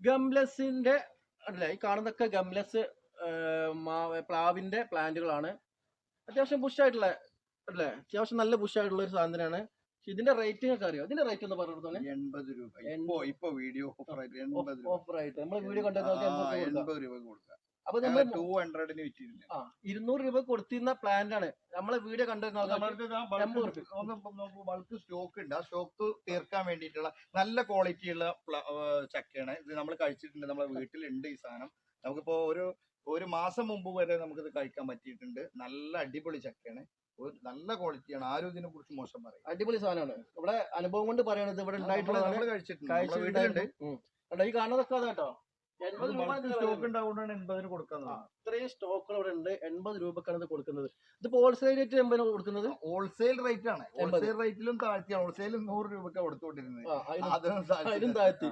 ഗംലസിന്റെ അല്ലേ, ഈ കാണുന്നതൊക്കെ ഗംലസ് പ്ലാവിന്റെ പ്ലാന്റുകളാണ്. അത്യാവശ്യം ബുഷായിട്ടുള്ള അല്ലേ, അത്യാവശ്യം നല്ല ബുഷായിട്ടുള്ള ഒരു സാധനമാണ്. ഇതിന്റെ റേറ്റിംഗ് ഒക്കെ അറിയോ? ഇതിന്റെ റേറ്റ് ഒന്ന് പറഞ്ഞു 80 രൂപ. ഇപ്പൊ വീഡിയോ ഓഫർ ആയിട്ട് നമ്മൾ വീഡിയോ കണ്ടത് 80 രൂപ കൊടുക്കാം. അപ്പൊ നമ്മൾ 200-ന് വിറ്റിരുന്നു. 200 രൂപ കൊടുത്തിരുന്ന പ്ലാന്റ് ആണ് നമ്മളെ വീഡിയോ കണ്ടിരുന്ന ബൾക്ക് സ്റ്റോക്ക് ഉണ്ട്. ആ സ്റ്റോക്ക് തീർക്കാൻ വേണ്ടിയിട്ടുള്ള നല്ല ക്വാളിറ്റിയുള്ള ചക്കയാണ് ഇത്. നമ്മൾ കഴിച്ചിട്ടുണ്ട്, നമ്മളെ വീട്ടിലുണ്ട് ഈ സാധനം. നമുക്കിപ്പോ ഒരു മാസം മുമ്പ് വരെ നമുക്കിത് കഴിക്കാൻ പറ്റിയിട്ടുണ്ട്. നല്ല അടിപൊളി ചക്കയാണ്, നല്ല ക്വാളിറ്റിയാണ്. ആരും ഇതിനെ കുറിച്ച് മോശം പറയും. അടിപൊളി സാധനമാണ്. ഇവിടെ അനുഭവം കൊണ്ട് പറയണത് ഇവിടെ ഉണ്ടായിട്ടുള്ള കഴിച്ചിട്ടുണ്ട്. ഈ കാണുന്നതൊക്കെ അതാട്ടോ. 80 രൂപ സ്റ്റോക്ക് ഉണ്ടാവുകൊണ്ടാണ് 80-ന് കൊടുക്കുന്നത്. ഇത്രയും സ്റ്റോക്കുകൾ ഇവിടെ ഉണ്ട്. 80 രൂപക്കാണ് ഇത് കൊടുക്കുന്നത്. ഇതിപ്പോ ഹോൾസെയിൽ റേറ്റ് 80 കൊടുക്കുന്നത്. ഹോൾസെയിൽ റേറ്റ് ആണ്. ഹോൾസെയിൽ റേറ്റിലും താഴ്ത്തിയാണ്. ഹോൾസെയിൽ 100 രൂപക്കാണ് കൊടുത്തുകൊണ്ടിരുന്നത്. അതിലും താഴ്ത്തി.